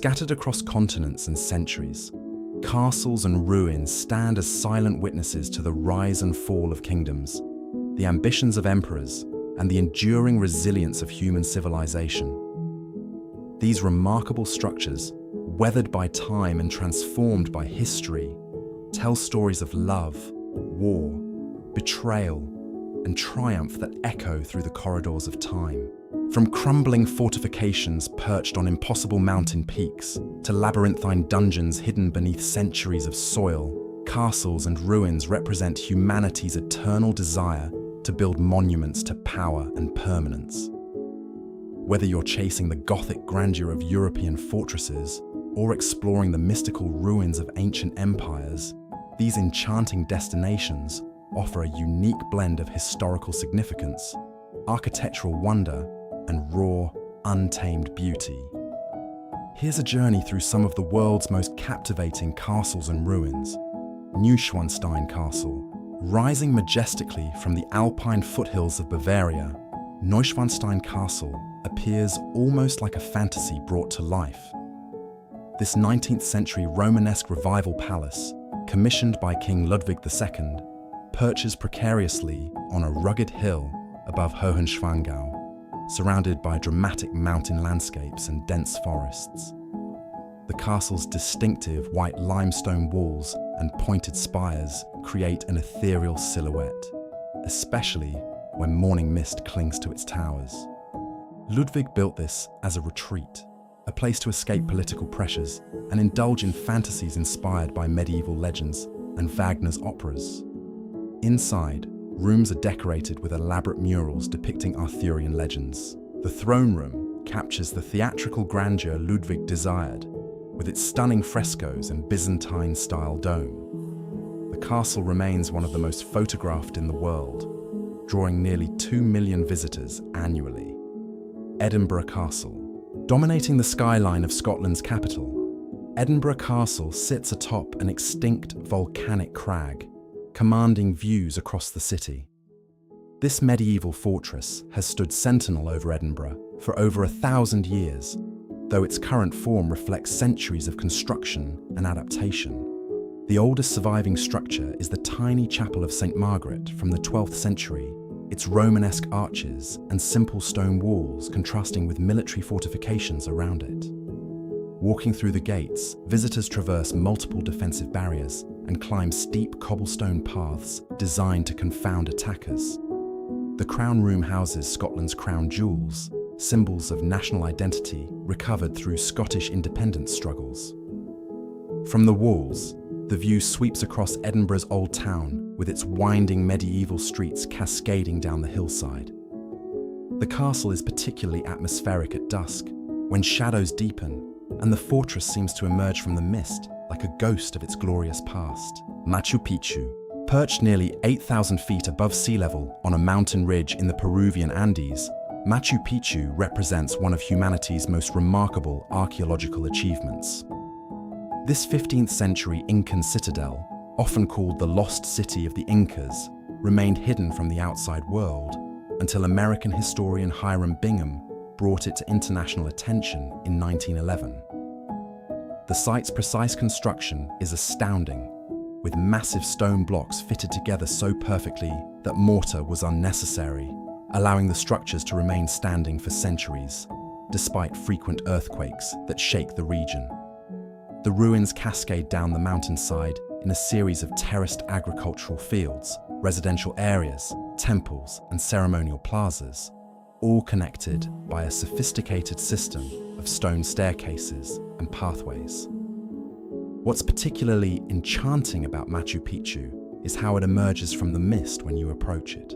Scattered across continents and centuries, castles and ruins stand as silent witnesses to the rise and fall of kingdoms, the ambitions of emperors, and the enduring resilience of human civilization. These remarkable structures, weathered by time and transformed by history, tell stories of love, war, betrayal, and triumph that echo through the corridors of time. From crumbling fortifications perched on impossible mountain peaks to labyrinthine dungeons hidden beneath centuries of soil, castles and ruins represent humanity's eternal desire to build monuments to power and permanence. Whether you're chasing the Gothic grandeur of European fortresses or exploring the mystical ruins of ancient empires, these enchanting destinations offer a unique blend of historical significance, architectural wonder, and raw, untamed beauty. Here's a journey through some of the world's most captivating castles and ruins. Neuschwanstein Castle. Rising majestically from the alpine foothills of Bavaria, Neuschwanstein Castle appears almost like a fantasy brought to life. This 19th century Romanesque revival palace, commissioned by King Ludwig II, perches precariously on a rugged hill above Hohenschwangau, surrounded by dramatic mountain landscapes and dense forests. The castle's distinctive white limestone walls and pointed spires create an ethereal silhouette, especially when morning mist clings to its towers. Ludwig built this as a retreat, a place to escape political pressures and indulge in fantasies inspired by medieval legends and Wagner's operas. Inside, rooms are decorated with elaborate murals depicting Arthurian legends. The throne room captures the theatrical grandeur Ludwig desired, with its stunning frescoes and Byzantine-style dome. The castle remains one of the most photographed in the world, drawing nearly 2 million visitors annually. Edinburgh Castle. Dominating the skyline of Scotland's capital, Edinburgh Castle sits atop an extinct volcanic crag, commanding views across the city. This medieval fortress has stood sentinel over Edinburgh for over 1,000 years, though its current form reflects centuries of construction and adaptation. The oldest surviving structure is the tiny chapel of St. Margaret from the 12th century, its Romanesque arches and simple stone walls contrasting with military fortifications around it. Walking through the gates, visitors traverse multiple defensive barriers and climb steep cobblestone paths designed to confound attackers. The Crown Room houses Scotland's crown jewels, symbols of national identity recovered through Scottish independence struggles. From the walls, the view sweeps across Edinburgh's Old Town with its winding medieval streets cascading down the hillside. The castle is particularly atmospheric at dusk, when shadows deepen and the fortress seems to emerge from the mist like a ghost of its glorious past. Machu Picchu. Perched nearly 8,000 feet above sea level on a mountain ridge in the Peruvian Andes, Machu Picchu represents one of humanity's most remarkable archaeological achievements. This 15th century Incan citadel, often called the Lost City of the Incas, remained hidden from the outside world until American historian Hiram Bingham brought it to international attention in 1911. The site's precise construction is astounding, with massive stone blocks fitted together so perfectly that mortar was unnecessary, allowing the structures to remain standing for centuries, despite frequent earthquakes that shake the region. The ruins cascade down the mountainside in a series of terraced agricultural fields, residential areas, temples, and ceremonial plazas, all connected by a sophisticated system of stone staircases and pathways. What's particularly enchanting about Machu Picchu is how it emerges from the mist when you approach it,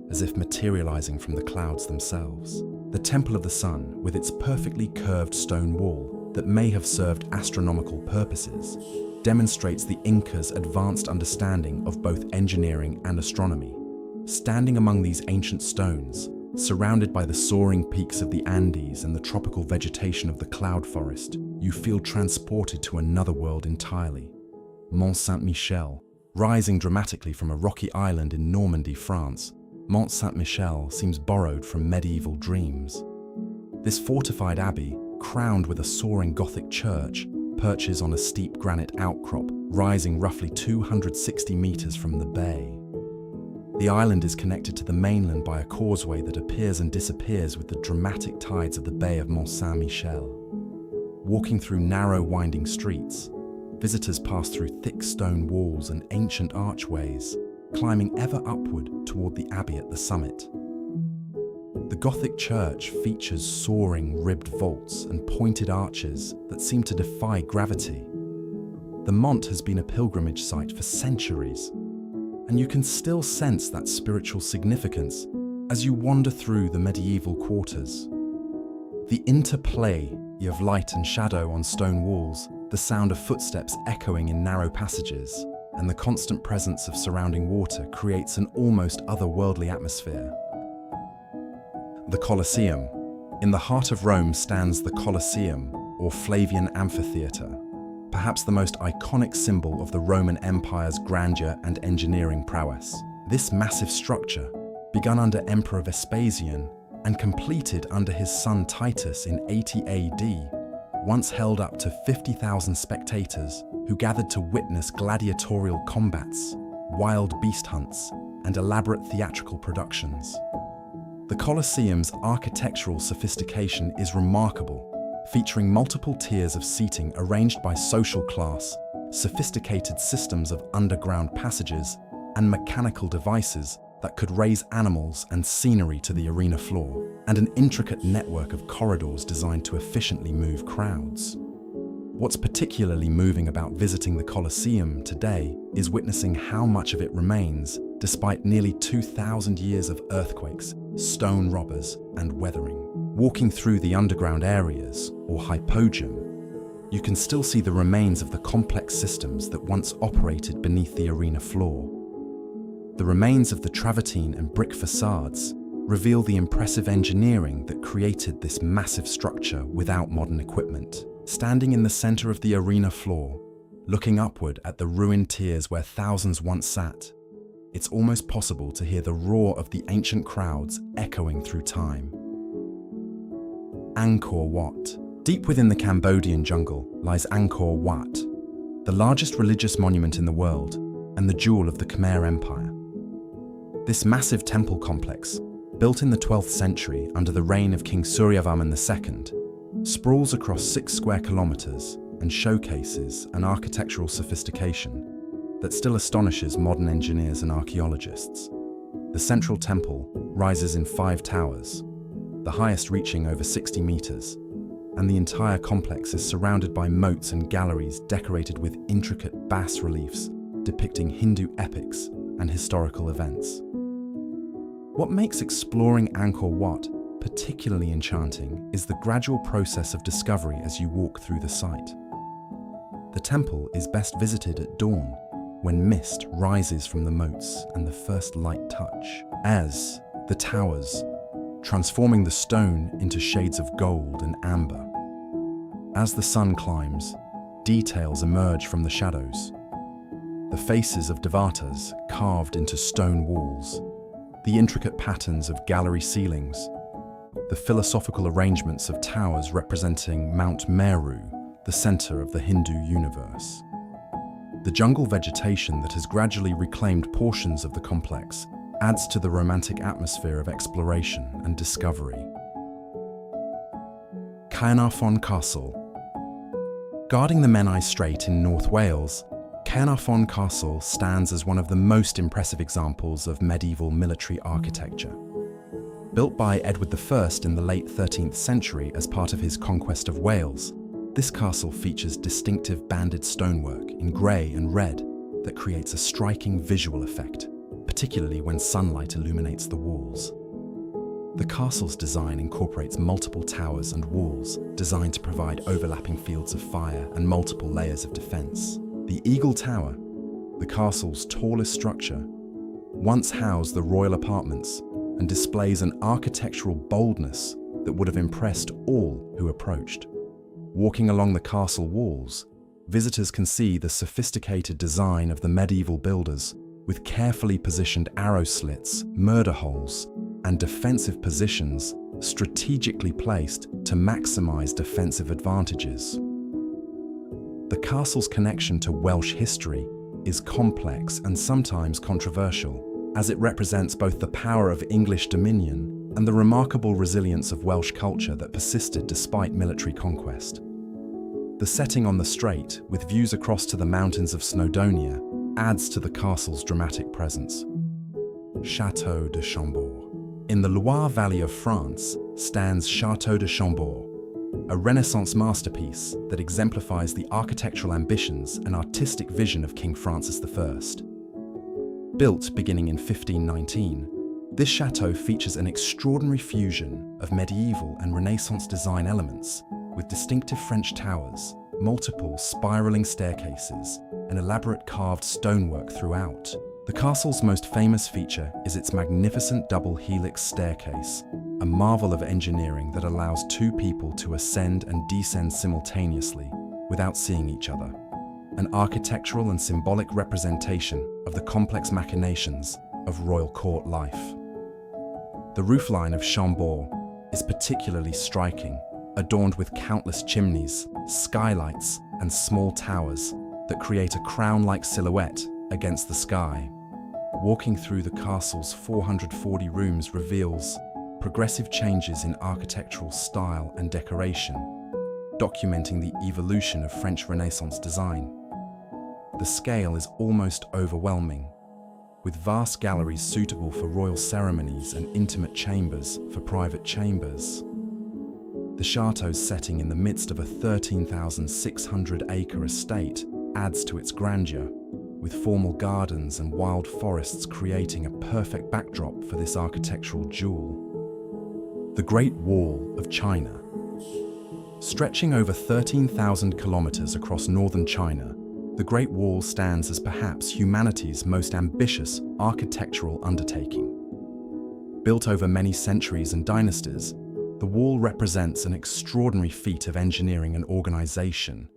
as if materializing from the clouds themselves. The Temple of the Sun, with its perfectly curved stone wall that may have served astronomical purposes, demonstrates the Incas' advanced understanding of both engineering and astronomy. Standing among these ancient stones, surrounded by the soaring peaks of the Andes and the tropical vegetation of the cloud forest, you feel transported to another world entirely. Mont Saint-Michel. Rising dramatically from a rocky island in Normandy, France, Mont Saint-Michel seems borrowed from medieval dreams. This fortified abbey, crowned with a soaring Gothic church, perches on a steep granite outcrop, rising roughly 260 meters from the bay. The island is connected to the mainland by a causeway that appears and disappears with the dramatic tides of the Bay of Mont Saint-Michel. Walking through narrow, winding streets, visitors pass through thick stone walls and ancient archways, climbing ever upward toward the abbey at the summit. The Gothic church features soaring ribbed vaults and pointed arches that seem to defy gravity. The Mont has been a pilgrimage site for centuries, and you can still sense that spiritual significance as you wander through the medieval quarters. The interplay of light and shadow on stone walls, the sound of footsteps echoing in narrow passages, and the constant presence of surrounding water creates an almost otherworldly atmosphere. The Colosseum. In the heart of Rome stands the Colosseum, or Flavian Amphitheatre, perhaps the most iconic symbol of the Roman Empire's grandeur and engineering prowess. This massive structure, begun under Emperor Vespasian and completed under his son Titus in 80 AD, once held up to 50,000 spectators who gathered to witness gladiatorial combats, wild beast hunts, and elaborate theatrical productions. The Colosseum's architectural sophistication is remarkable, featuring multiple tiers of seating arranged by social class, sophisticated systems of underground passages, and mechanical devices that could raise animals and scenery to the arena floor, and an intricate network of corridors designed to efficiently move crowds. What's particularly moving about visiting the Colosseum today is witnessing how much of it remains despite nearly 2,000 years of earthquakes, stone robbers, and weathering. Walking through the underground areas, or hypogeum, you can still see the remains of the complex systems that once operated beneath the arena floor. The remains of the travertine and brick facades reveal the impressive engineering that created this massive structure without modern equipment. Standing in the center of the arena floor, looking upward at the ruined tiers where thousands once sat, it's almost possible to hear the roar of the ancient crowds echoing through time. Angkor Wat. Deep within the Cambodian jungle lies Angkor Wat, the largest religious monument in the world and the jewel of the Khmer Empire. This massive temple complex, built in the 12th century under the reign of King Suryavarman II, sprawls across 6 square kilometers and showcases an architectural sophistication that still astonishes modern engineers and archaeologists. The central temple rises in 5 towers, the highest reaching over 60 meters, and the entire complex is surrounded by moats and galleries decorated with intricate bas-reliefs depicting Hindu epics and historical events. What makes exploring Angkor Wat particularly enchanting is the gradual process of discovery as you walk through the site. The temple is best visited at dawn, when mist rises from the moats and the first light touch, as the towers, transforming the stone into shades of gold and amber. As the sun climbs, details emerge from the shadows. The faces of devatas carved into stone walls, the intricate patterns of gallery ceilings, the philosophical arrangements of towers representing Mount Meru, the center of the Hindu universe. The jungle vegetation that has gradually reclaimed portions of the complex adds to the romantic atmosphere of exploration and discovery. Caernarfon Castle. Guarding the Menai Strait in North Wales, Caernarfon Castle stands as one of the most impressive examples of medieval military architecture. Built by Edward I in the late 13th century as part of his conquest of Wales, this castle features distinctive banded stonework in grey and red that creates a striking visual effect, particularly when sunlight illuminates the walls. The castle's design incorporates multiple towers and walls designed to provide overlapping fields of fire and multiple layers of defense. The Eagle Tower, the castle's tallest structure, once housed the royal apartments and displays an architectural boldness that would have impressed all who approached. Walking along the castle walls, visitors can see the sophisticated design of the medieval builders with carefully positioned arrow slits, murder holes, and defensive positions strategically placed to maximize defensive advantages. The castle's connection to Welsh history is complex and sometimes controversial, as it represents both the power of English dominion and the remarkable resilience of Welsh culture that persisted despite military conquest. The setting on the strait, with views across to the mountains of Snowdonia, adds to the castle's dramatic presence. Château de Chambord. In the Loire Valley of France stands Château de Chambord, a Renaissance masterpiece that exemplifies the architectural ambitions and artistic vision of King Francis I. Built beginning in 1519, this chateau features an extraordinary fusion of medieval and Renaissance design elements, with distinctive French towers, multiple spiraling staircases, and elaborate carved stonework throughout. The castle's most famous feature is its magnificent double helix staircase, a marvel of engineering that allows two people to ascend and descend simultaneously without seeing each other, an architectural and symbolic representation of the complex machinations of royal court life. The roofline of Chambord is particularly striking, adorned with countless chimneys, skylights, and small towers that create a crown-like silhouette against the sky. Walking through the castle's 440 rooms reveals progressive changes in architectural style and decoration, documenting the evolution of French Renaissance design. The scale is almost overwhelming, with vast galleries suitable for royal ceremonies and intimate chambers for private chambers. The chateau's setting in the midst of a 13,600-acre estate adds to its grandeur, with formal gardens and wild forests creating a perfect backdrop for this architectural jewel. The Great Wall of China. Stretching over 13,000 kilometers across northern China, the Great Wall stands as perhaps humanity's most ambitious architectural undertaking. Built over many centuries and dynasties, the wall represents an extraordinary feat of engineering and organization,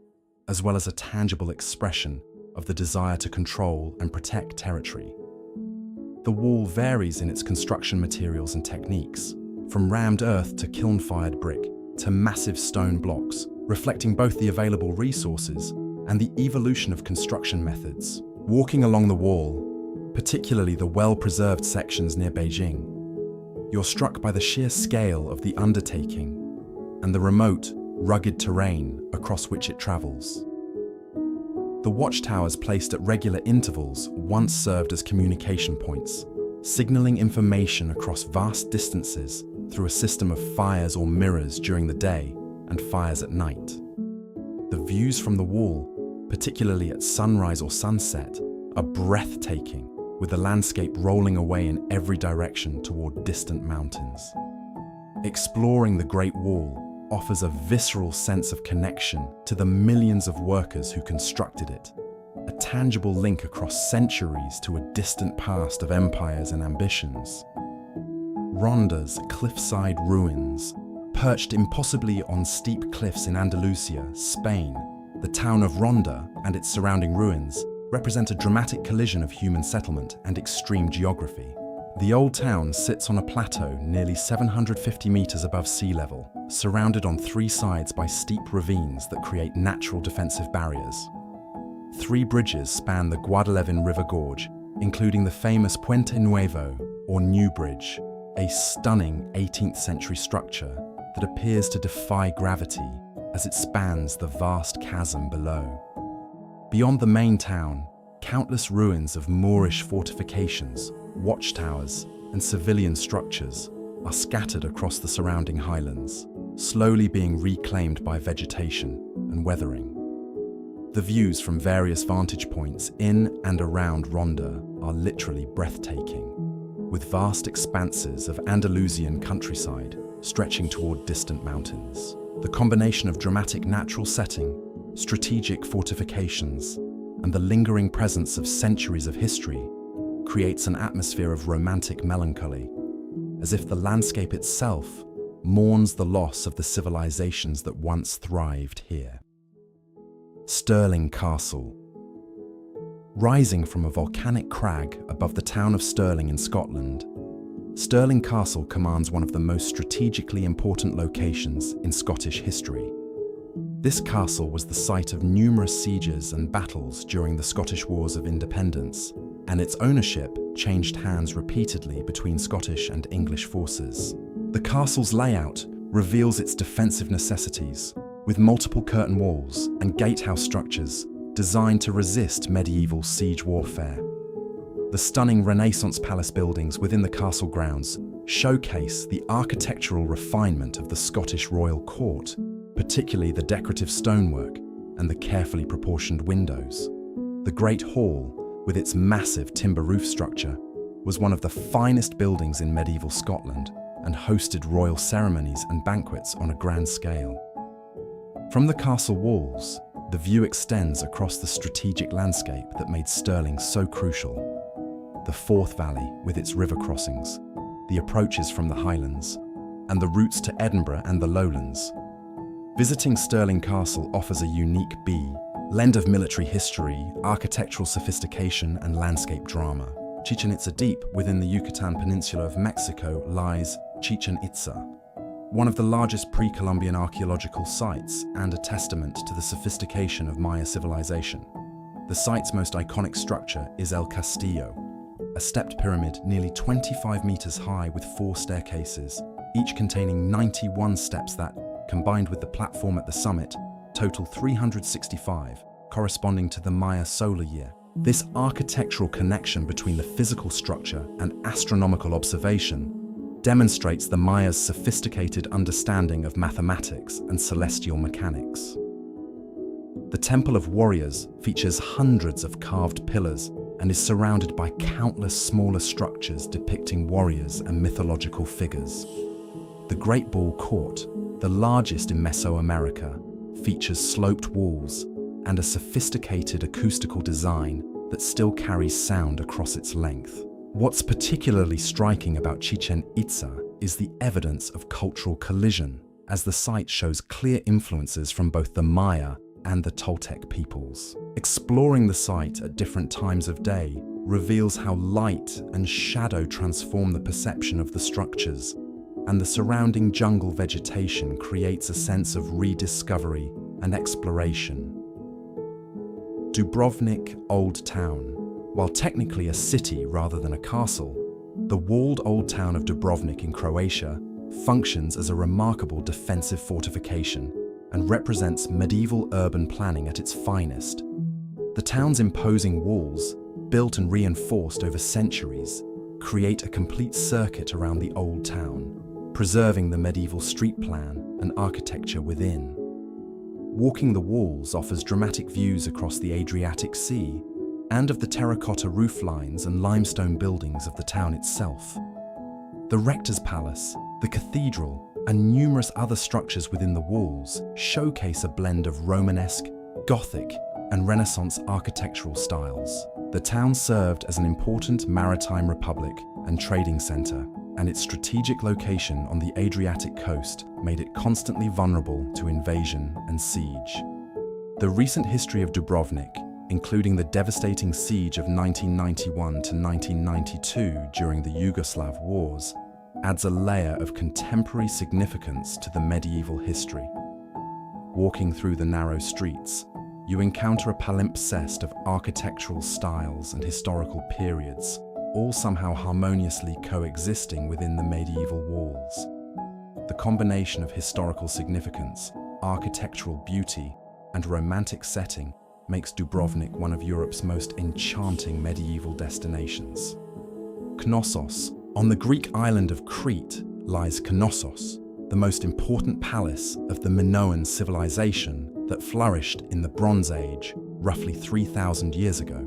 as well as a tangible expression of the desire to control and protect territory. The wall varies in its construction materials and techniques, from rammed earth to kiln-fired brick to massive stone blocks, reflecting both the available resources and the evolution of construction methods. Walking along the wall, particularly the well-preserved sections near Beijing, you're struck by the sheer scale of the undertaking and the remote, rugged terrain across which it travels. The watchtowers placed at regular intervals once served as communication points, signaling information across vast distances through a system of fires or mirrors during the day and fires at night. The views from the wall, particularly at sunrise or sunset, are breathtaking, with the landscape rolling away in every direction toward distant mountains. Exploring the Great Wall offers a visceral sense of connection to the millions of workers who constructed it, a tangible link across centuries to a distant past of empires and ambitions. Ronda's cliffside ruins, perched impossibly on steep cliffs in Andalusia, Spain, the town of Ronda and its surrounding ruins represent a dramatic collision of human settlement and extreme geography. The old town sits on a plateau nearly 750 meters above sea level, surrounded on three sides by steep ravines that create natural defensive barriers. 3 bridges span the Guadalevin River Gorge, including the famous Puente Nuevo, or New Bridge, a stunning 18th century structure that appears to defy gravity as it spans the vast chasm below. Beyond the main town, countless ruins of Moorish fortifications, watchtowers, and civilian structures are scattered across the surrounding highlands, slowly being reclaimed by vegetation and weathering. The views from various vantage points in and around Ronda are literally breathtaking, with vast expanses of Andalusian countryside stretching toward distant mountains. The combination of dramatic natural setting, strategic fortifications, and the lingering presence of centuries of history creates an atmosphere of romantic melancholy, as if the landscape itself mourns the loss of the civilizations that once thrived here. Stirling Castle. Rising from a volcanic crag above the town of Stirling in Scotland, Stirling Castle commands one of the most strategically important locations in Scottish history. This castle was the site of numerous sieges and battles during the Scottish Wars of Independence, and its ownership changed hands repeatedly between Scottish and English forces. The castle's layout reveals its defensive necessities, with multiple curtain walls and gatehouse structures designed to resist medieval siege warfare. The stunning Renaissance palace buildings within the castle grounds showcase the architectural refinement of the Scottish royal court, particularly the decorative stonework and the carefully proportioned windows. The Great Hall, with its massive timber roof structure, was one of the finest buildings in medieval Scotland and hosted royal ceremonies and banquets on a grand scale. From the castle walls, the view extends across the strategic landscape that made Stirling so crucial. The Forth Valley with its river crossings, the approaches from the Highlands, and the routes to Edinburgh and the Lowlands. Visiting Stirling Castle offers a unique blend of military history, architectural sophistication, and landscape drama. Chichen Itza, deep within the Yucatan Peninsula of Mexico, lies Chichen Itza, one of the largest pre-Columbian archaeological sites and a testament to the sophistication of Maya civilization. The site's most iconic structure is El Castillo, a stepped pyramid nearly 25 meters high with 4 staircases, each containing 91 steps that, combined with the platform at the summit, total 365, corresponding to the Maya solar year. This architectural connection between the physical structure and astronomical observation demonstrates the Mayas' sophisticated understanding of mathematics and celestial mechanics. The Temple of Warriors features hundreds of carved pillars and is surrounded by countless smaller structures depicting warriors and mythological figures. The Great Ball Court, the largest in Mesoamerica, features sloped walls and a sophisticated acoustical design that still carries sound across its length. What's particularly striking about Chichen Itza is the evidence of cultural collision, as the site shows clear influences from both the Maya and the Toltec peoples. Exploring the site at different times of day reveals how light and shadow transform the perception of the structures, and the surrounding jungle vegetation creates a sense of rediscovery and exploration. Dubrovnik Old Town. While technically a city rather than a castle, the walled old town of Dubrovnik in Croatia functions as a remarkable defensive fortification and represents medieval urban planning at its finest. The town's imposing walls, built and reinforced over centuries, create a complete circuit around the old town, preserving the medieval street plan and architecture within. Walking the walls offers dramatic views across the Adriatic Sea and of the terracotta roof lines and limestone buildings of the town itself. The Rector's Palace, the cathedral, and numerous other structures within the walls showcase a blend of Romanesque, Gothic, and Renaissance architectural styles. The town served as an important maritime republic and trading center, and its strategic location on the Adriatic coast made it constantly vulnerable to invasion and siege. The recent history of Dubrovnik, including the devastating siege of 1991 to 1992 during the Yugoslav Wars, adds a layer of contemporary significance to the medieval history. Walking through the narrow streets, you encounter a palimpsest of architectural styles and historical periods, all somehow harmoniously coexisting within the medieval walls. The combination of historical significance, architectural beauty, and romantic setting makes Dubrovnik one of Europe's most enchanting medieval destinations. Knossos. On the Greek island of Crete lies Knossos, the most important palace of the Minoan civilization that flourished in the Bronze Age, roughly 3,000 years ago.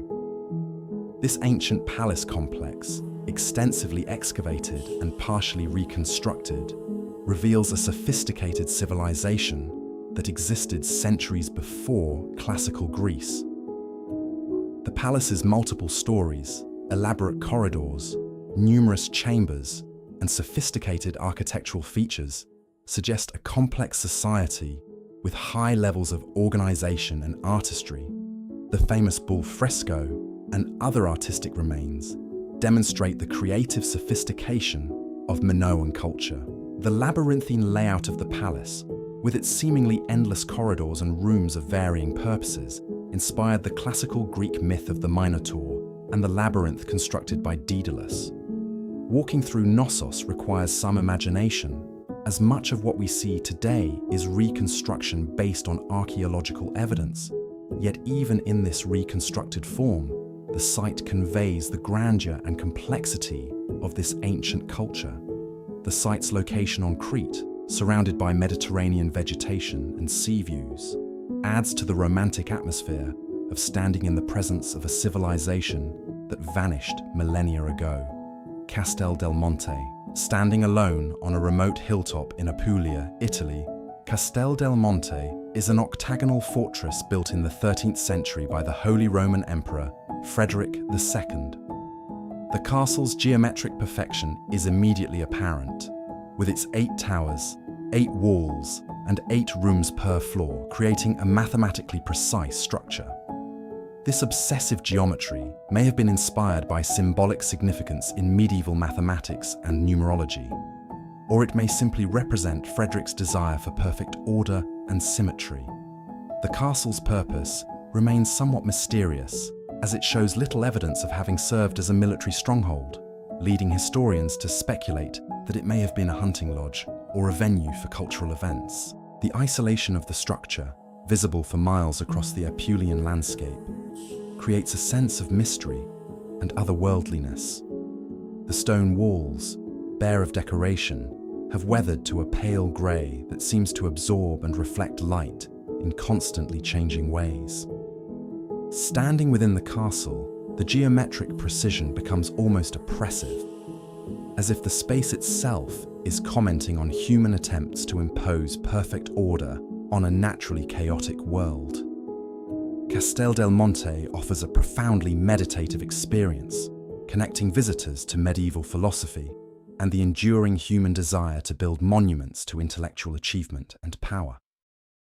This ancient palace complex, extensively excavated and partially reconstructed, reveals a sophisticated civilization that existed centuries before classical Greece. The palace's multiple stories, elaborate corridors, numerous chambers, and sophisticated architectural features suggest a complex society with high levels of organization and artistry. The famous bull fresco and other artistic remains demonstrate the creative sophistication of Minoan culture. The labyrinthine layout of the palace, with its seemingly endless corridors and rooms of varying purposes, inspired the classical Greek myth of the Minotaur and the labyrinth constructed by Daedalus. Walking through Knossos requires some imagination, as much of what we see today is reconstruction based on archaeological evidence. Yet even in this reconstructed form, the site conveys the grandeur and complexity of this ancient culture. The site's location on Crete, surrounded by Mediterranean vegetation and sea views, adds to the romantic atmosphere of standing in the presence of a civilization that vanished millennia ago. Castel del Monte. Standing alone on a remote hilltop in Apulia, Italy, Castel del Monte is an octagonal fortress built in the 13th century by the Holy Roman Emperor Frederick II. The castle's geometric perfection is immediately apparent, with its 8 towers, 8 walls, and 8 rooms per floor, creating a mathematically precise structure. This obsessive geometry may have been inspired by symbolic significance in medieval mathematics and numerology, or it may simply represent Frederick's desire for perfect order and symmetry. The castle's purpose remains somewhat mysterious, as it shows little evidence of having served as a military stronghold, leading historians to speculate that it may have been a hunting lodge or a venue for cultural events. The isolation of the structure, visible for miles across the Apulian landscape, creates a sense of mystery and otherworldliness. The stone walls, bare of decoration, have weathered to a pale grey that seems to absorb and reflect light in constantly changing ways. Standing within the castle, the geometric precision becomes almost oppressive, as if the space itself is commenting on human attempts to impose perfect order on a naturally chaotic world. Castel del Monte offers a profoundly meditative experience, connecting visitors to medieval philosophy and the enduring human desire to build monuments to intellectual achievement and power.